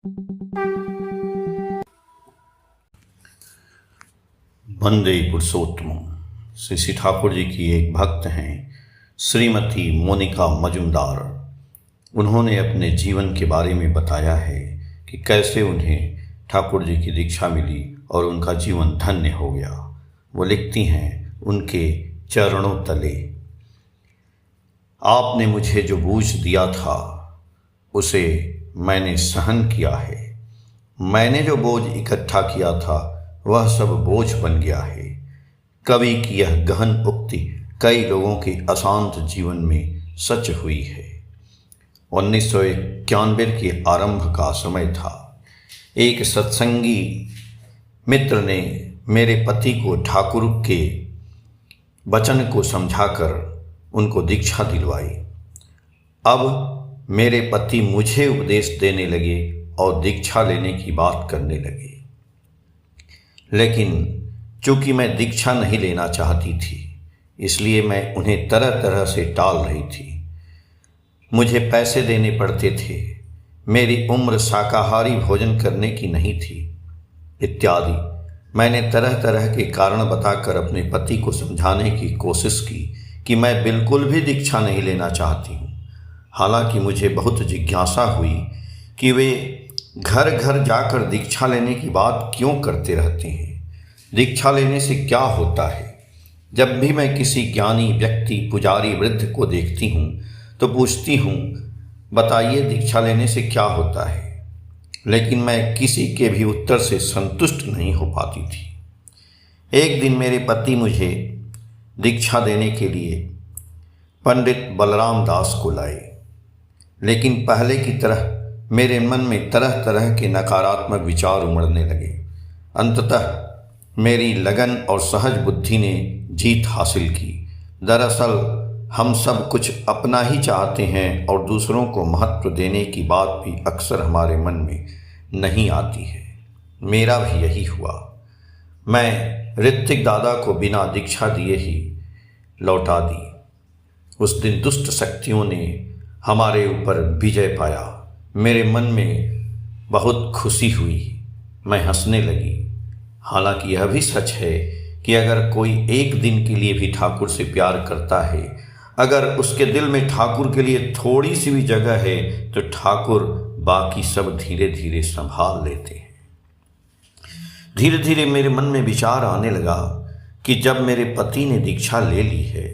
वंदे पुरुषोत्तम। श्री श्री ठाकुर जी की एक भक्त हैं श्रीमती मोनिका मजुमदार। उन्होंने अपने जीवन के बारे में बताया है कि कैसे उन्हें ठाकुर जी की दीक्षा मिली और उनका जीवन धन्य हो गया। वो लिखती हैं, उनके चरणों तले आपने मुझे जो बोझ दिया था उसे मैंने सहन किया है। मैंने जो बोझ इकट्ठा किया था वह सब बोझ बन गया है। कवि की यह गहन उक्ति कई लोगों के अशांत जीवन में सच हुई है। 1991 के आरंभ का समय था। एक सत्संगी मित्र ने मेरे पति को ठाकुर के वचन को समझाकर उनको दीक्षा दिलवाई। अब मेरे पति मुझे उपदेश देने लगे और दीक्षा लेने की बात करने लगे, लेकिन चूंकि मैं दीक्षा नहीं लेना चाहती थी इसलिए मैं उन्हें तरह तरह से टाल रही थी। मुझे पैसे देने पड़ते थे, मेरी उम्र शाकाहारी भोजन करने की नहीं थी इत्यादि। मैंने तरह तरह के कारण बताकर अपने पति को समझाने की कोशिश की कि मैं बिल्कुल भी दीक्षा नहीं लेना चाहती हूँ। हालांकि मुझे बहुत जिज्ञासा हुई कि वे घर घर जाकर दीक्षा लेने की बात क्यों करते रहते हैं। दीक्षा लेने से क्या होता है? जब भी मैं किसी ज्ञानी व्यक्ति, पुजारी, वृद्ध को देखती हूँ तो पूछती हूँ, बताइए दीक्षा लेने से क्या होता है? लेकिन मैं किसी के भी उत्तर से संतुष्ट नहीं हो पाती थी। एक दिन मेरे पति मुझे दीक्षा देने के लिए पंडित बलराम दास को लाए, लेकिन पहले की तरह मेरे मन में तरह तरह के नकारात्मक विचार उमड़ने लगे। अंततः मेरी लगन और सहज बुद्धि ने जीत हासिल की। दरअसल हम सब कुछ अपना ही चाहते हैं और दूसरों को महत्व देने की बात भी अक्सर हमारे मन में नहीं आती है। मेरा भी यही हुआ। मैं ऋत्विक दादा को बिना दीक्षा दिए ही लौटा दी। उस दिन दुष्ट शक्तियों ने हमारे ऊपर विजय पाया। मेरे मन में बहुत खुशी हुई, मैं हंसने लगी। हालांकि यह भी सच है कि अगर कोई एक दिन के लिए भी ठाकुर से प्यार करता है, अगर उसके दिल में ठाकुर के लिए थोड़ी सी भी जगह है, तो ठाकुर बाकी सब धीरे धीरे संभाल लेते हैं। धीरे धीरे मेरे मन में विचार आने लगा कि जब मेरे पति ने दीक्षा ले ली है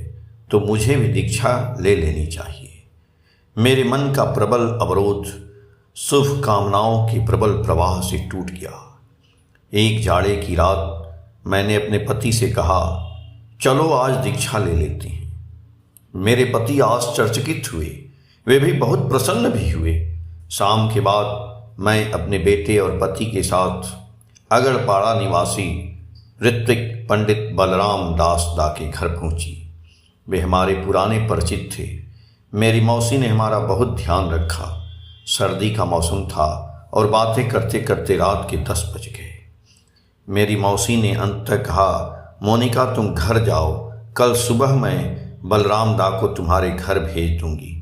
तो मुझे भी दीक्षा ले लेनी चाहिए। मेरे मन का प्रबल अवरोध शुभ कामनाओं के प्रबल प्रवाह से टूट गया। एक जाड़े की रात मैंने अपने पति से कहा, चलो आज दीक्षा ले लेते हैं। मेरे पति आश्चर्यचकित हुए, वे भी बहुत प्रसन्न भी हुए। शाम के बाद मैं अपने बेटे और पति के साथ अगड़पाड़ा निवासी ऋत्विक पंडित बलराम दास दा के घर पहुंची। वे हमारे पुराने परिचित थे। मेरी मौसी ने हमारा बहुत ध्यान रखा। सर्दी का मौसम था और बातें करते करते रात के 10 बज गए। मेरी मौसी ने अंत तक कहा, मोनिका तुम घर जाओ, कल सुबह मैं बलराम दा को तुम्हारे घर भेज दूंगी।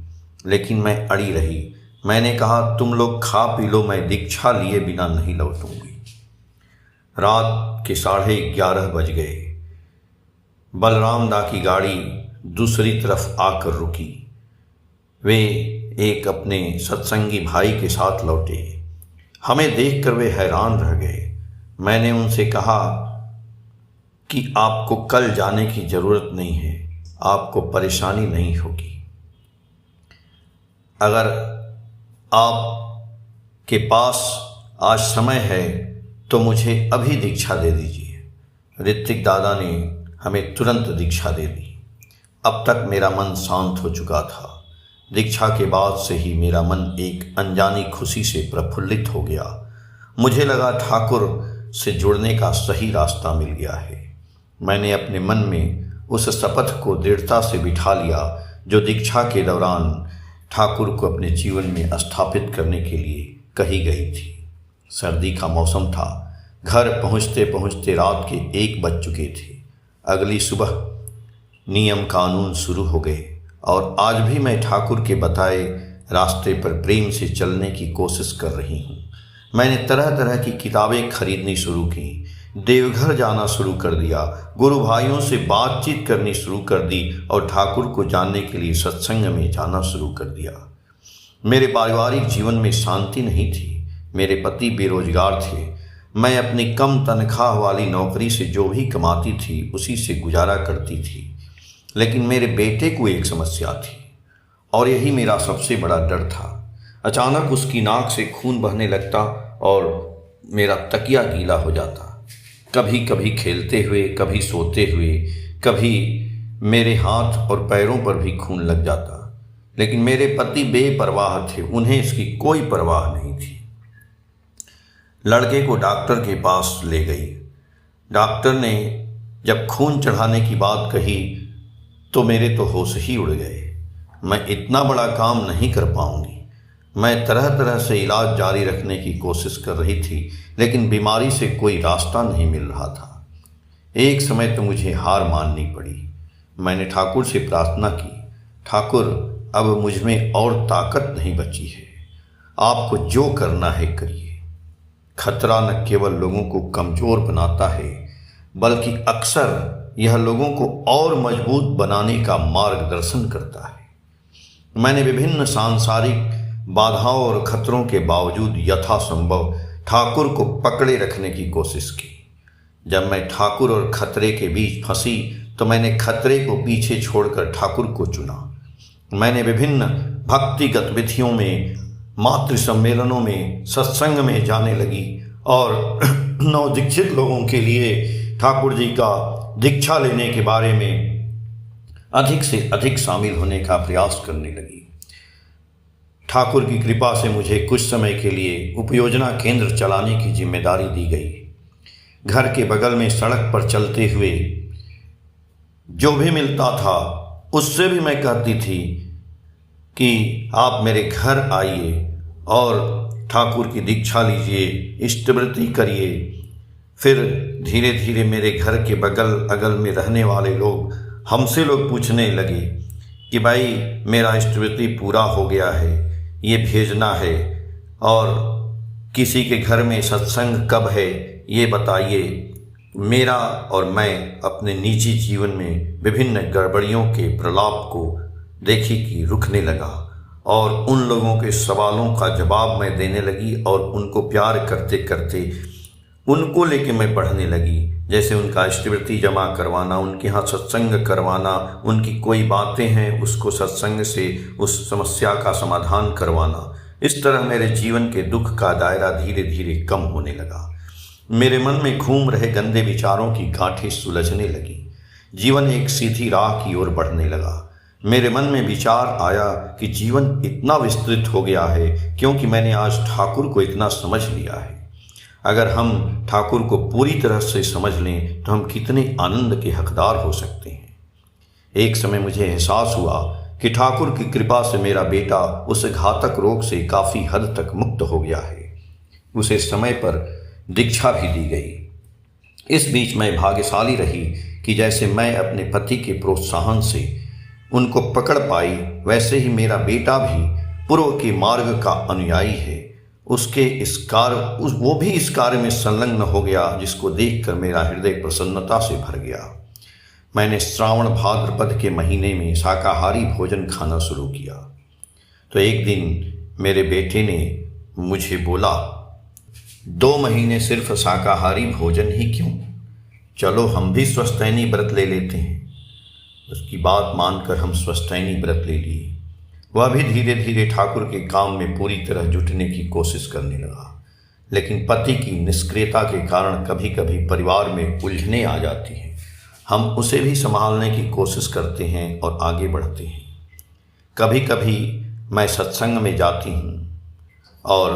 लेकिन मैं अड़ी रही। मैंने कहा, तुम लोग खा पी लो, मैं दीक्षा लिए बिना नहीं लौटूंगी। रात के 11:30 बज गए। बलराम दा की गाड़ी दूसरी तरफ आकर रुकी। वे एक अपने सत्संगी भाई के साथ लौटे। हमें देखकर वे हैरान रह गए। मैंने उनसे कहा कि आपको कल जाने की ज़रूरत नहीं है, आपको परेशानी नहीं होगी। अगर आपके पास आज समय है तो मुझे अभी दीक्षा दे दीजिए। ऋत्विक दादा ने हमें तुरंत दीक्षा दे दी। अब तक मेरा मन शांत हो चुका था। दीक्षा के बाद से ही मेरा मन एक अनजानी खुशी से प्रफुल्लित हो गया। मुझे लगा ठाकुर से जुड़ने का सही रास्ता मिल गया है। मैंने अपने मन में उस शपथ को दृढ़ता से बिठा लिया जो दीक्षा के दौरान ठाकुर को अपने जीवन में स्थापित करने के लिए कही गई थी। सर्दी का मौसम था। घर पहुंचते पहुंचते रात के 1 बज चुके थे। अगली सुबह नियम कानून शुरू हो गए और आज भी मैं ठाकुर के बताए रास्ते पर प्रेम से चलने की कोशिश कर रही हूँ। मैंने तरह तरह की किताबें खरीदनी शुरू की, देवघर जाना शुरू कर दिया, गुरु भाइयों से बातचीत करनी शुरू कर दी और ठाकुर को जानने के लिए सत्संग में जाना शुरू कर दिया। मेरे पारिवारिक जीवन में शांति नहीं थी। मेरे पति बेरोजगार थे। मैं अपनी कम तनख्वाह वाली नौकरी से जो भी कमाती थी उसी से गुजारा करती थी। लेकिन मेरे बेटे को एक समस्या थी और यही मेरा सबसे बड़ा डर था। अचानक उसकी नाक से खून बहने लगता और मेरा तकिया गीला हो जाता। कभी कभी खेलते हुए, कभी सोते हुए, कभी मेरे हाथ और पैरों पर भी खून लग जाता। लेकिन मेरे पति बेपरवाह थे, उन्हें इसकी कोई परवाह नहीं थी। लड़के को डॉक्टर के पास ले गई। डॉक्टर ने जब खून चढ़ाने की बात कही तो मेरे तो होश ही उड़ गए। मैं इतना बड़ा काम नहीं कर पाऊंगी। मैं तरह तरह से इलाज जारी रखने की कोशिश कर रही थी, लेकिन बीमारी से कोई रास्ता नहीं मिल रहा था। एक समय तो मुझे हार माननी पड़ी। मैंने ठाकुर से प्रार्थना की, ठाकुर अब मुझ में और ताकत नहीं बची है, आपको जो करना है करिए। खतरा न केवल लोगों को कमज़ोर बनाता है, बल्कि अक्सर यह लोगों को और मजबूत बनाने का मार्गदर्शन करता है। मैंने विभिन्न सांसारिक बाधाओं और खतरों के बावजूद यथासंभव ठाकुर को पकड़े रखने की कोशिश की। जब मैं ठाकुर और खतरे के बीच फंसी तो मैंने खतरे को पीछे छोड़कर ठाकुर को चुना। मैंने विभिन्न भक्ति गतिविधियों में, मातृ सम्मेलनों में, सत्संग में जाने लगी और नवदीक्षित लोगों के लिए ठाकुर जी का दीक्षा लेने के बारे में अधिक से अधिक शामिल होने का प्रयास करने लगी। ठाकुर की कृपा से मुझे कुछ समय के लिए उपयोजना केंद्र चलाने की जिम्मेदारी दी गई। घर के बगल में सड़क पर चलते हुए जो भी मिलता था उससे भी मैं कहती थी कि आप मेरे घर आइए और ठाकुर की दीक्षा लीजिए, इष्टवृत्ति करिए। फिर धीरे धीरे मेरे घर के बगल अगल में रहने वाले लोग हमसे पूछने लगे कि भाई मेरा इष्टवृत्ति पूरा हो गया है, ये भेजना है, और किसी के घर में सत्संग कब है ये बताइए। मेरा और मैं अपने निजी जीवन में विभिन्न गड़बड़ियों के प्रलाप को देखी कि रुकने लगा और उन लोगों के सवालों का जवाब मैं देने लगी और उनको प्यार करते करते उनको लेके मैं पढ़ने लगी। जैसे उनका इष्टवृत्ति जमा करवाना, उनके यहाँ सत्संग करवाना, उनकी कोई बातें हैं उसको सत्संग से उस समस्या का समाधान करवाना। इस तरह मेरे जीवन के दुख का दायरा धीरे धीरे कम होने लगा। मेरे मन में घूम रहे गंदे विचारों की गांठें सुलझने लगी। जीवन एक सीधी राह की ओर बढ़ने लगा। मेरे मन में विचार आया कि जीवन इतना विस्तृत हो गया है क्योंकि मैंने आज ठाकुर को इतना समझ लिया है। अगर हम ठाकुर को पूरी तरह से समझ लें तो हम कितने आनंद के हकदार हो सकते हैं। एक समय मुझे एहसास हुआ कि ठाकुर की कृपा से मेरा बेटा उस घातक रोग से काफ़ी हद तक मुक्त हो गया है। उसे समय पर दीक्षा भी दी गई। इस बीच मैं भाग्यशाली रही कि जैसे मैं अपने पति के प्रोत्साहन से उनको पकड़ पाई, वैसे ही मेरा बेटा भी पूर्व के मार्ग का अनुयायी है। वो भी इस कार्य में संलग्न हो गया, जिसको देखकर मेरा हृदय प्रसन्नता से भर गया। मैंने श्रावण भाद्रपद के महीने में शाकाहारी भोजन खाना शुरू किया तो एक दिन मेरे बेटे ने मुझे बोला, 2 महीने सिर्फ शाकाहारी भोजन ही क्यों, चलो हम भी स्वस्थैनी व्रत ले लेते हैं। उसकी बात मानकर हम स्वस्थैनी व्रत ले लिए। वह भी धीरे धीरे ठाकुर के काम में पूरी तरह जुटने की कोशिश करने लगा। लेकिन पति की निष्क्रियता के कारण कभी कभी परिवार में उलझने आ जाती हैं। हम उसे भी संभालने की कोशिश करते हैं और आगे बढ़ते हैं। कभी कभी मैं सत्संग में जाती हूँ और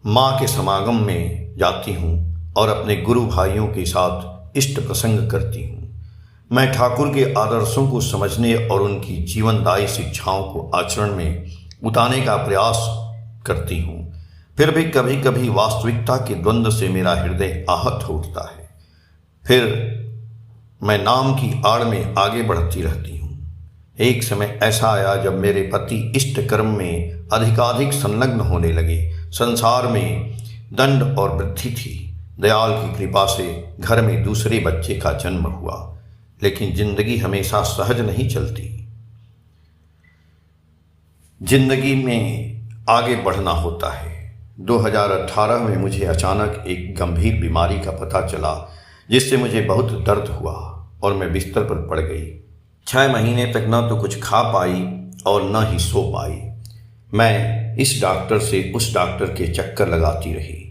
माँ के समागम में जाती हूँ और अपने गुरु भाइयों के साथ इष्ट प्रसंग करती हूँ। मैं ठाकुर के आदर्शों को समझने और उनकी जीवनदायी शिक्षाओं को आचरण में उतारने का प्रयास करती हूँ। फिर भी कभी कभी वास्तविकता के द्वंद्व से मेरा हृदय आहत हो उठता है। फिर मैं नाम की आड़ में आगे बढ़ती रहती हूँ। एक समय ऐसा आया जब मेरे पति इष्ट कर्म में अधिकाधिक संलग्न होने लगे संसार में दंड और वृद्धि थी। दयाल की कृपा से घर में दूसरे बच्चे का जन्म हुआ, लेकिन जिंदगी हमेशा सहज नहीं चलती। जिंदगी में आगे बढ़ना होता है। 2018 में मुझे अचानक एक गंभीर बीमारी का पता चला, जिससे मुझे बहुत दर्द हुआ और मैं बिस्तर पर पड़ गई। 6 महीने तक न तो कुछ खा पाई और न ही सो पाई। मैं इस डॉक्टर से उस डॉक्टर के चक्कर लगाती रही।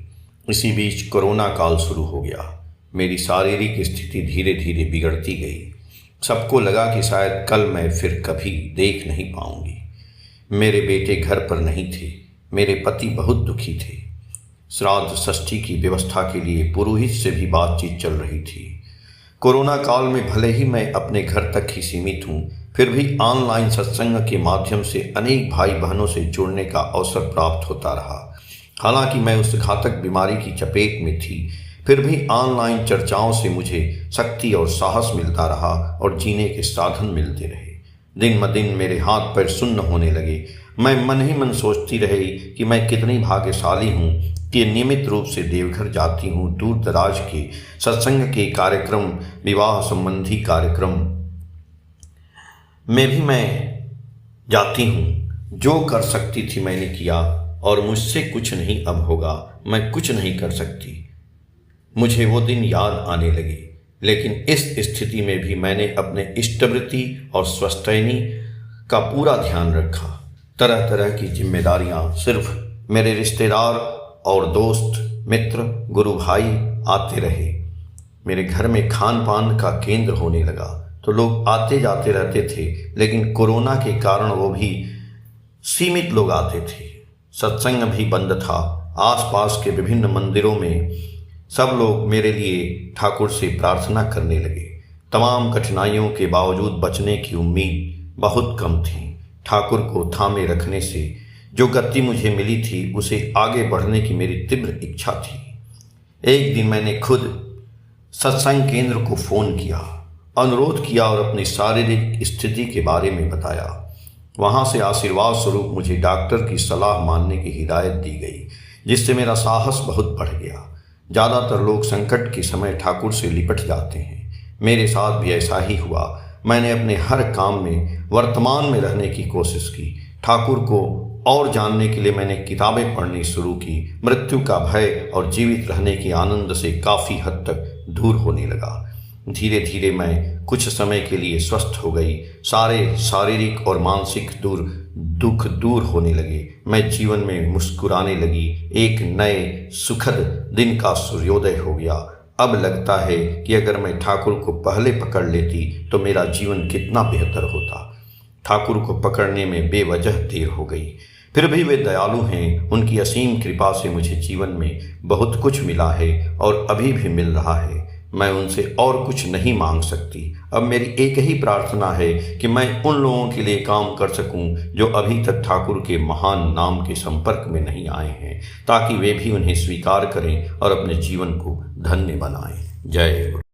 इसी बीच कोरोना काल शुरू हो गया। मेरी शारीरिक स्थिति धीरे धीरे बिगड़ती गई। सबको लगा कि शायद कल मैं फिर कभी देख नहीं पाऊंगी। मेरे बेटे घर पर नहीं थे। मेरे पति बहुत दुखी थे। श्राद्ध षष्ठी की व्यवस्था के लिए पुरोहित से भी बातचीत चल रही थी। कोरोना काल में भले ही मैं अपने घर तक ही सीमित हूँ, फिर भी ऑनलाइन सत्संग के माध्यम से अनेक भाई बहनों से जुड़ने का अवसर प्राप्त होता रहा। हालांकि मैं उस घातक बीमारी की चपेट में थी, फिर भी ऑनलाइन चर्चाओं से मुझे शक्ति और साहस मिलता रहा और जीने के साधन मिलते रहे। दिन ब दिन मेरे हाथ पैर सुन्न होने लगे। मैं मन ही मन सोचती रही कि मैं कितनी भाग्यशाली हूँ कि नियमित रूप से देवघर जाती हूँ। दूर दराज के सत्संग के कार्यक्रम, विवाह संबंधी कार्यक्रम में भी मैं जाती हूँ। जो कर सकती थी मैंने किया और मुझसे कुछ नहीं अब होगा। मैं कुछ नहीं कर सकती। मुझे वो दिन याद आने लगे। लेकिन इस स्थिति में भी मैंने अपने इष्टवृत्ति और स्वस्तैनी का पूरा ध्यान रखा। तरह तरह की जिम्मेदारियां सिर्फ मेरे रिश्तेदार और दोस्त, मित्र, गुरु भाई आते रहे। मेरे घर में खान पान का केंद्र होने लगा तो लोग आते जाते रहते थे, लेकिन कोरोना के कारण वो भी सीमित लोग आते थे। सत्संग भी बंद था। आसपास के विभिन्न मंदिरों में सब लोग मेरे लिए ठाकुर से प्रार्थना करने लगे। तमाम कठिनाइयों के बावजूद बचने की उम्मीद बहुत कम थी। ठाकुर को थामे रखने से जो गति मुझे मिली थी, उसे आगे बढ़ने की मेरी तीव्र इच्छा थी। एक दिन मैंने खुद सत्संग केंद्र को फ़ोन किया, अनुरोध किया और अपनी शारीरिक स्थिति के बारे में बताया। वहाँ से आशीर्वाद स्वरूप मुझे डॉक्टर की सलाह मानने की हिदायत दी गई, जिससे मेरा साहस बहुत बढ़ गया। ज़्यादातर लोग संकट के समय ठाकुर से लिपट जाते हैं। मेरे साथ भी ऐसा ही हुआ। मैंने अपने हर काम में वर्तमान में रहने की कोशिश की। ठाकुर को और जानने के लिए मैंने किताबें पढ़नी शुरू की। मृत्यु का भय और जीवित रहने के आनंद से काफ़ी हद तक दूर होने लगा। धीरे धीरे मैं कुछ समय के लिए स्वस्थ हो गई। सारे शारीरिक और मानसिक दुख दूर होने लगे। मैं जीवन में मुस्कुराने लगी। एक नए सुखद दिन का सूर्योदय हो गया। अब लगता है कि अगर मैं ठाकुर को पहले पकड़ लेती तो मेरा जीवन कितना बेहतर होता। ठाकुर को पकड़ने में बेवजह देर हो गई। फिर भी वे दयालु हैं। उनकी असीम कृपा से मुझे जीवन में बहुत कुछ मिला है और अभी भी मिल रहा है। मैं उनसे और कुछ नहीं मांग सकती। अब मेरी एक ही प्रार्थना है कि मैं उन लोगों के लिए काम कर सकूं जो अभी तक ठाकुर के महान नाम के संपर्क में नहीं आए हैं, ताकि वे भी उन्हें स्वीकार करें और अपने जीवन को धन्य बनाएं। जय गुरु।